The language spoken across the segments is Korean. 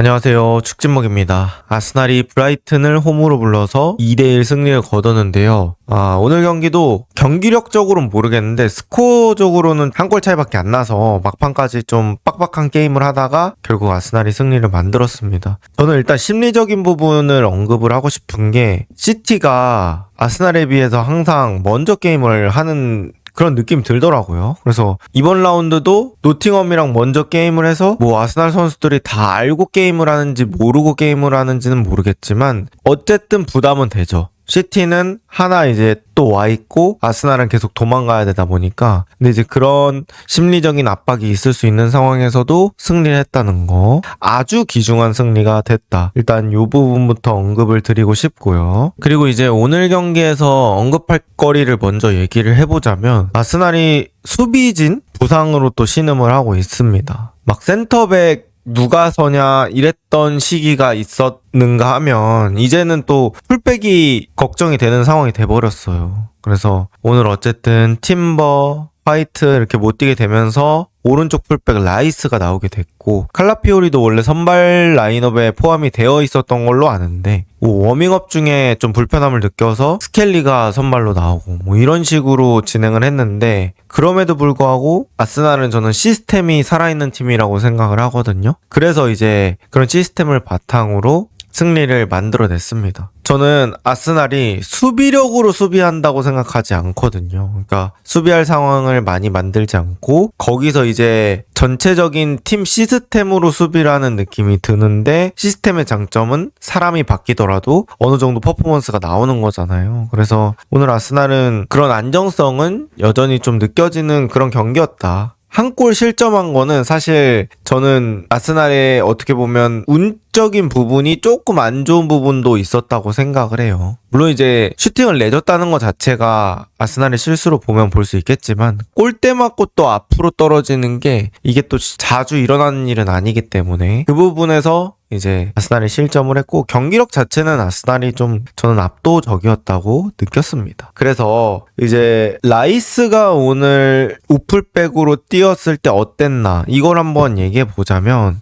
안녕하세요. 축진먹입니다. 아스날이 브라이튼을 홈으로 불러서 2대1 승리를 거뒀는데요. 오늘 경기도 경기력적으로는 모르겠는데 스코어적으로는 한 골 차이밖에 안 나서 막판까지 좀 빡빡한 게임을 하다가 결국 아스날이 승리를 만들었습니다. 저는 일단 심리적인 부분을 언급을 하고 싶은 게 시티가 아스날에 비해서 항상 먼저 게임을 하는 그런 느낌이 들더라고요. 그래서 이번 라운드도 노팅엄이랑 먼저 게임을 해서 뭐 아스날 선수들이 다 알고 게임을 하는지 모르고 게임을 하는지는 모르겠지만 어쨌든 부담은 되죠. 시티는 하나 이제 또 와 있고 아스날은 계속 도망가야 되다 보니까 근데 이제 그런 심리적인 압박이 있을 수 있는 상황에서도 승리를 했다는 거 아주 귀중한 승리가 됐다. 일단 이 부분부터 언급을 드리고 싶고요. 그리고 이제 오늘 경기에서 언급할 거리를 먼저 얘기를 해보자면 아스날이 수비진 부상으로 또 신음을 하고 있습니다. 막 센터백 누가 서냐 이랬던 시기가 있었는가 하면 이제는 또 풀백이 걱정이 되는 상황이 돼버렸어요. 그래서 오늘 어쨌든 팀버, 화이트 이렇게 못 뛰게 되면서 오른쪽 풀백 라이스가 나오게 됐고 칼라피오리도 원래 선발 라인업에 포함이 되어 있었던 걸로 아는데 워밍업 중에 좀 불편함을 느껴서 스켈리가 선발로 나오고 뭐 이런 식으로 진행을 했는데 그럼에도 불구하고 아스날은 저는 시스템이 살아있는 팀이라고 생각을 하거든요. 그래서 이제 그런 시스템을 바탕으로 승리를 만들어냈습니다. 저는 아스날이 수비력으로 수비한다고 생각하지 않거든요. 그러니까 수비할 상황을 많이 만들지 않고 거기서 이제 전체적인 팀 시스템으로 수비를 하는 느낌이 드는데 시스템의 장점은 사람이 바뀌더라도 어느 정도 퍼포먼스가 나오는 거잖아요. 그래서 오늘 아스날은 그런 안정성은 여전히 좀 느껴지는 그런 경기였다. 한 골 실점한 거는 사실 저는 아스날의 어떻게 보면 운적인 부분이 조금 안 좋은 부분도 있었다고 생각을 해요. 물론 이제 슈팅을 내줬다는 것 자체가 아스날의 실수로 보면 볼 수 있겠지만 골대 맞고 또 앞으로 떨어지는 게 이게 또 자주 일어나는 일은 아니기 때문에 그 부분에서 이제 아스날이 실점을 했고 경기력 자체는 아스날이 좀 저는 압도적이었다고 느꼈습니다. 그래서 이제 라이스가 오늘 우풀백으로 뛰었을 때 어땠나 이걸 한번 얘기해 보자면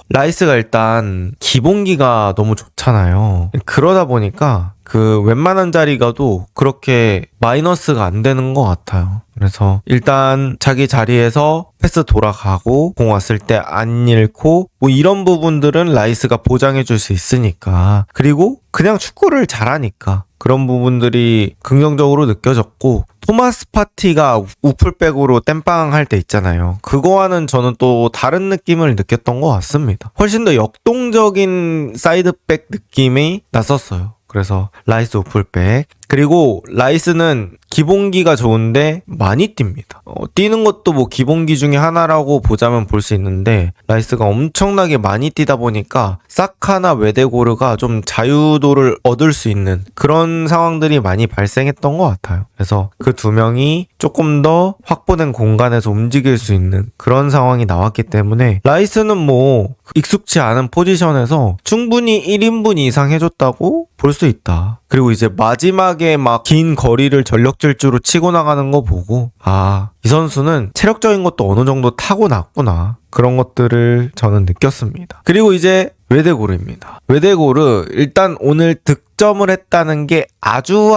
라이스가 일단 기본기가 너무 좋잖아요. 그러다 보니까 그 웬만한 자리 가도 그렇게 마이너스가 안 되는 것 같아요. 그래서 일단 자기 자리에서 패스 돌아가고 공 왔을 때 안 잃고 뭐 이런 부분들은 라이스가 보장해 줄 수 있으니까 그리고 그냥 축구를 잘하니까 그런 부분들이 긍정적으로 느껴졌고 토마스 파티가 우풀백으로 땜빵 할 때 있잖아요. 그거와는 저는 또 다른 느낌을 느꼈던 것 같습니다. 훨씬 더 역동적인 사이드백 느낌이 났었어요. 그래서 라이스 우풀백 그리고 라이스는 기본기가 좋은데 많이 뜁니다. 뛰는 것도 뭐 기본기 중에 하나라고 보자면 볼 수 있는데 라이스가 엄청나게 많이 뛰다 보니까 사카나 웨데고르가 좀 자유도를 얻을 수 있는 그런 상황들이 많이 발생했던 것 같아요. 그래서 그 두 명이 조금 더 확보된 공간에서 움직일 수 있는 그런 상황이 나왔기 때문에 라이스는 뭐 익숙치 않은 포지션에서 충분히 1인분 이상 해줬다고 볼 수 있다. 그리고 이제 마지막에 막 긴 거리를 전력 질주로 치고 나가는 거 보고 이 선수는 체력적인 것도 어느 정도 타고났구나. 그런 것들을 저는 느꼈습니다. 그리고 이제 웨데고르입니다. 웨데고르 일단 오늘 득점을 했다는 게 아주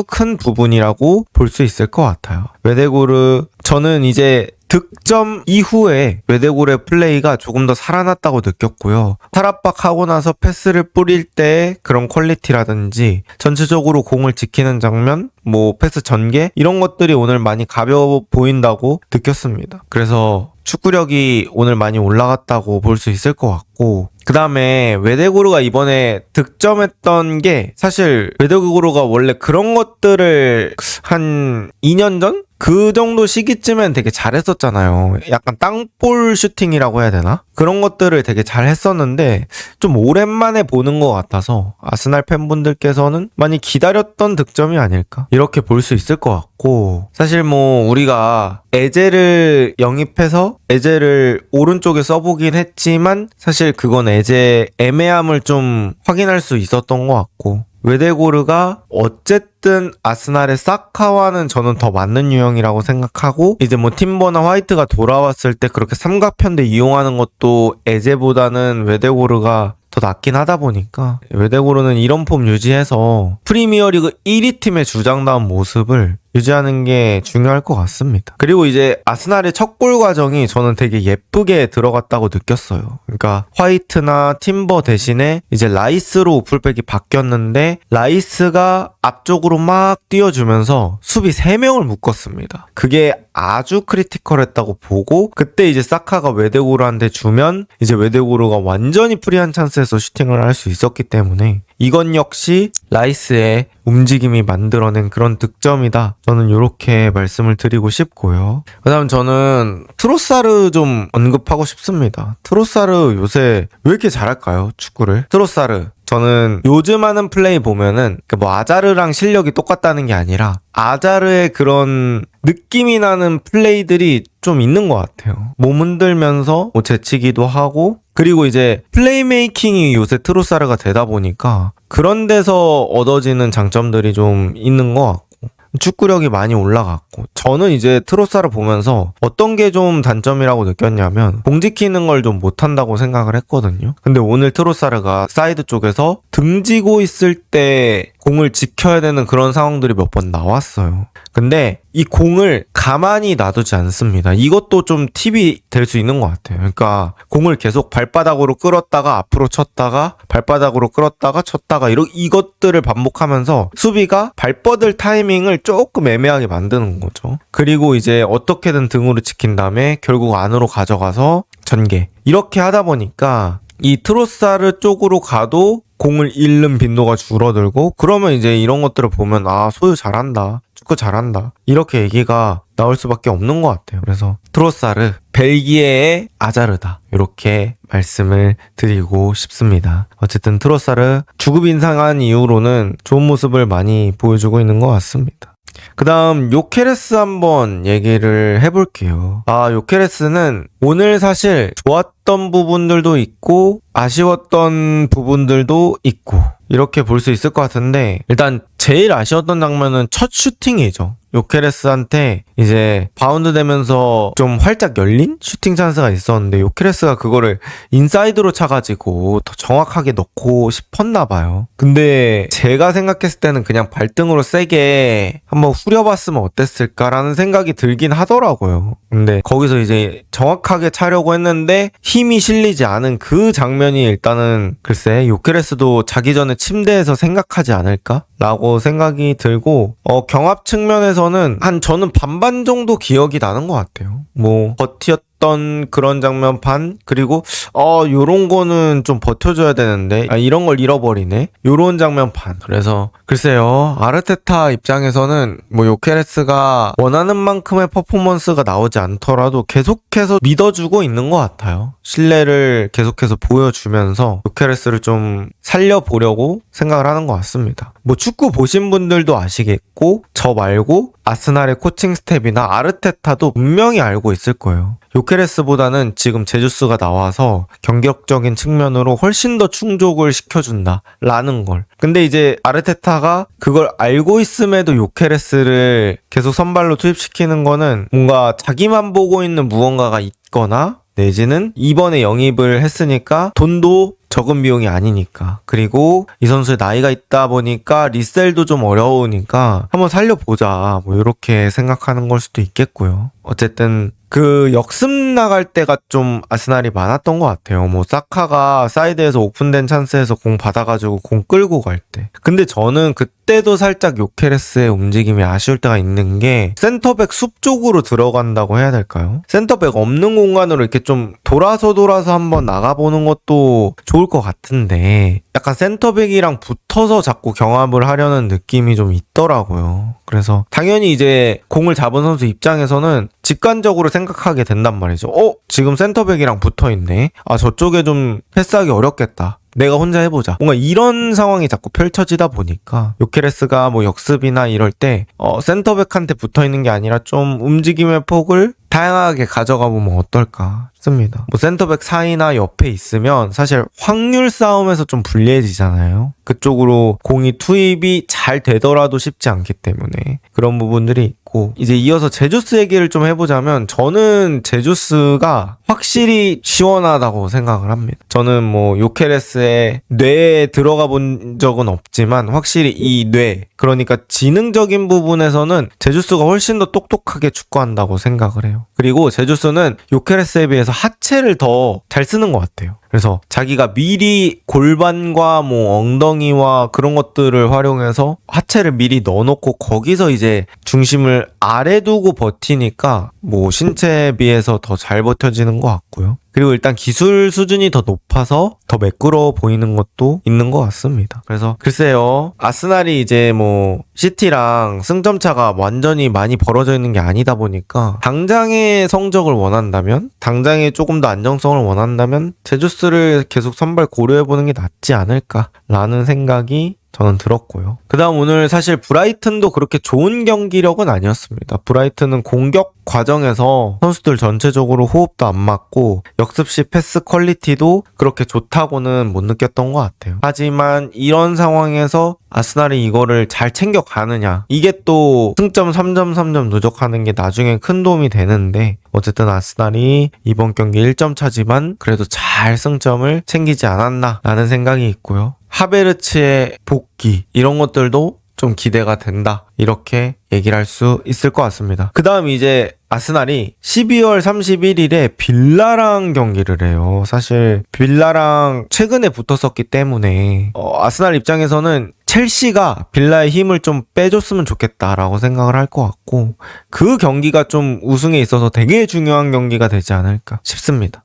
큰 부분이라고 볼 수 있을 것 같아요. 웨데고르 저는 이제 득점 이후에 웨데고르의 플레이가 조금 더 살아났다고 느꼈고요. 탈압박하고 나서 패스를 뿌릴 때 그런 퀄리티라든지 전체적으로 공을 지키는 장면, 뭐 패스 전개 이런 것들이 오늘 많이 가벼워 보인다고 느꼈습니다. 그래서 축구력이 오늘 많이 올라갔다고 볼 수 있을 것 같고 그 다음에 웨데고르가 이번에 득점했던 게 사실 웨데고르가 원래 그런 것들을 한 2년 전? 그 정도 시기쯤엔 되게 잘했었잖아요. 약간 땅볼 슈팅이라고 해야 되나? 그런 것들을 되게 잘 했었는데 좀 오랜만에 보는 것 같아서 아스날 팬분들께서는 많이 기다렸던 득점이 아닐까? 이렇게 볼 수 있을 것 같고 사실 뭐 우리가 에제를 영입해서 에제를 오른쪽에 써보긴 했지만 사실 그건 에제 애매함을 좀 확인할 수 있었던 것 같고 웨데고르가 어쨌든 아스날의 사카와는 저는 더 맞는 유형이라고 생각하고, 이제 뭐 팀버나 화이트가 돌아왔을 때 그렇게 삼각편대 이용하는 것도 에제보다는 웨데고르가 더 낫긴 하다 보니까 웨데고르는 이런 폼 유지해서 프리미어리그 1위 팀의 주장다운 모습을 유지하는 게 중요할 것 같습니다. 그리고 이제 아스날의 첫 골 과정이 저는 되게 예쁘게 들어갔다고 느꼈어요. 그러니까 화이트나 팀버 대신에 이제 라이스로 오플백이 바뀌었는데 라이스가 앞쪽으로 막 뛰어주면서 수비 3명을 묶었습니다. 그게 아주 크리티컬했다고 보고, 그때 이제 사카가 웨데고르한테 주면 이제 웨데고르가 완전히 프리한 찬스에서 슈팅을 할 수 있었기 때문에 이건 역시 라이스의 움직임이 만들어낸 그런 득점이다. 저는 이렇게 말씀을 드리고 싶고요. 그 다음 저는 트로사르 좀 언급하고 싶습니다. 트로사르 요새 왜 이렇게 잘할까요? 축구를. 트로사르. 저는 요즘 하는 플레이 보면은 뭐 아자르랑 실력이 똑같다는 게 아니라 아자르의 그런 느낌이 나는 플레이들이 좀 있는 것 같아요. 몸 흔들면서 뭐 제치기도 하고, 그리고 이제 플레이메이킹이 요새 트로사르가 되다 보니까 그런 데서 얻어지는 장점들이 좀 있는 것 같고 축구력이 많이 올라갔고, 저는 이제 트로사르 보면서 어떤 게 좀 단점이라고 느꼈냐면 공 지키는 걸 좀 못한다고 생각을 했거든요. 근데 오늘 트로사르가 사이드 쪽에서 등지고 있을 때 공을 지켜야 되는 그런 상황들이 몇 번 나왔어요. 근데 이 공을 가만히 놔두지 않습니다. 이것도 좀 팁이 될 수 있는 것 같아요. 그러니까 공을 계속 발바닥으로 끌었다가 앞으로 쳤다가 발바닥으로 끌었다가 쳤다가 이것들을 반복하면서 수비가 발 뻗을 타이밍을 조금 애매하게 만드는 거죠. 그리고 이제 어떻게든 등으로 지킨 다음에 결국 안으로 가져가서 전개. 이렇게 하다 보니까 이 트로사르 쪽으로 가도 공을 잃는 빈도가 줄어들고, 그러면 이제 이런 것들을 보면 아, 소유 잘한다, 축구 잘한다, 이렇게 얘기가 나올 수밖에 없는 것 같아요. 그래서 트로사르, 벨기에의 아자르다, 이렇게 말씀을 드리고 싶습니다. 어쨌든 트로사르 주급 인상한 이후로는 좋은 모습을 많이 보여주고 있는 것 같습니다. 그 다음 요케레스 한번 얘기를 해볼게요. 요케레스는 오늘 사실 좋았던 부분들도 있고 아쉬웠던 부분들도 있고 이렇게 볼 수 있을 것 같은데, 일단 제일 아쉬웠던 장면은 첫 슈팅이죠. 요케레스한테 이제 바운드 되면서 좀 활짝 열린 슈팅 찬스가 있었는데 요케레스가 그거를 인사이드로 차가지고 더 정확하게 넣고 싶었나 봐요. 근데 제가 생각했을 때는 그냥 발등으로 세게 한번 후려봤으면 어땠을까라는 생각이 들긴 하더라고요. 근데 거기서 이제 정확하게 차려고 했는데 힘이 실리지 않은 그 장면이 일단은 글쎄 요케레스도 자기 전에 침대에서 생각하지 않을까? 라고 생각이 들고, 경합 측면에서는 저는 반반 정도 기억이 나는 것 같아요. 뭐 버티었던 그런 장면 반, 그리고 요런 거는 좀 버텨줘야 되는데 이런 걸 잃어버리네, 요런 장면 반. 그래서 글쎄요, 아르테타 입장에서는 뭐 요케레스가 원하는 만큼의 퍼포먼스가 나오지 않더라도 계속해서 믿어주고 있는 것 같아요. 신뢰를 계속해서 보여주면서 요케레스를 좀 살려보려고 생각을 하는 것 같습니다. 뭐 축구 보신 분들도 아시겠고 저 말고 아스날의 코칭 스텝이나 아르테타도 분명히 알고 있을 거예요. 요케레스보다는 지금 제주스가 나와서 경기력적인 측면으로 훨씬 더 충족을 시켜준다라는 걸. 근데 이제 아르테타가 그걸 알고 있음에도 요케레스를 계속 선발로 투입시키는 거는 뭔가 자기만 보고 있는 무언가가 있거나, 내지는 이번에 영입을 했으니까 돈도 적은 비용이 아니니까, 그리고 이 선수의 나이가 있다 보니까 리셀도 좀 어려우니까 한번 살려보자, 뭐 이렇게 생각하는 걸 수도 있겠고요. 어쨌든 그 역습 나갈 때가 좀 아스날이 많았던 것 같아요. 뭐 사카가 사이드에서 오픈된 찬스에서 공 받아가지고 공 끌고 갈 때. 근데 저는 그때도 살짝 요케레스의 움직임이 아쉬울 때가 있는 게, 센터백 숲 쪽으로 들어간다고 해야 될까요? 센터백 없는 공간으로 이렇게 좀 돌아서 한번 나가보는 것도 좋을 것 같은데, 약간 센터백이랑 붙어서 자꾸 경합을 하려는 느낌이 좀 있더라고요. 그래서 당연히 이제 공을 잡은 선수 입장에서는 직관적으로 생각하게 된단 말이죠. 지금 센터백이랑 붙어있네. 저쪽에 좀 패스하기 어렵겠다, 내가 혼자 해보자. 뭔가 이런 상황이 자꾸 펼쳐지다 보니까 요케레스가 뭐 역습이나 이럴 때 센터백한테 붙어있는 게 아니라 좀 움직임의 폭을 다양하게 가져가 보면 어떨까 싶습니다. 뭐 센터백 사이나 옆에 있으면 사실 확률 싸움에서 좀 불리해지잖아요. 그쪽으로 공이 투입이 잘 되더라도 쉽지 않기 때문에 그런 부분들이 있고, 이제 이어서 제주스 얘기를 좀 해보자면 저는 제주스가 확실히 시원하다고 생각을 합니다. 저는 뭐 요케레스의 뇌에 들어가 본 적은 없지만 확실히 이 뇌, 그러니까 지능적인 부분에서는 제주스가 훨씬 더 똑똑하게 축구한다고 생각을 해요. 그리고 제주스는 요케레스에 비해서 하체를 더 잘 쓰는 것 같아요. 그래서 자기가 미리 골반과 뭐 엉덩이와 그런 것들을 활용해서 하체를 미리 넣어놓고 거기서 이제 중심을 아래 두고 버티니까 뭐 신체에 비해서 더 잘 버텨지는 것 같고요. 그리고 일단 기술 수준이 더 높아서 더 매끄러워 보이는 것도 있는 것 같습니다. 그래서 글쎄요, 아스날이 이제 뭐 시티랑 승점 차가 완전히 많이 벌어져 있는 게 아니다 보니까 당장의 성적을 원한다면, 당장의 조금 더 안정성을 원한다면 제주스를 계속 선발 고려해보는 게 낫지 않을까라는 생각이 저는 들었고요. 그 다음 오늘 사실 브라이튼도 그렇게 좋은 경기력은 아니었습니다. 브라이튼은 공격 과정에서 선수들 전체적으로 호흡도 안 맞고 역습 시 패스 퀄리티도 그렇게 좋다고는 못 느꼈던 것 같아요. 하지만 이런 상황에서 아스날이 이거를 잘 챙겨가느냐, 이게 또 승점 3점 누적하는 게 나중에 큰 도움이 되는데, 어쨌든 아스날이 이번 경기 1점 차지만 그래도 잘 승점을 챙기지 않았나 라는 생각이 있고요. 하베르츠의 복귀, 이런 것들도 좀 기대가 된다, 이렇게 얘기를 할 수 있을 것 같습니다. 그 다음 이제 아스날이 12월 31일에 빌라랑 경기를 해요. 사실 빌라랑 최근에 붙었었기 때문에 아스날 입장에서는 첼시가 빌라의 힘을 좀 빼줬으면 좋겠다라고 생각을 할 것 같고, 그 경기가 좀 우승에 있어서 되게 중요한 경기가 되지 않을까 싶습니다.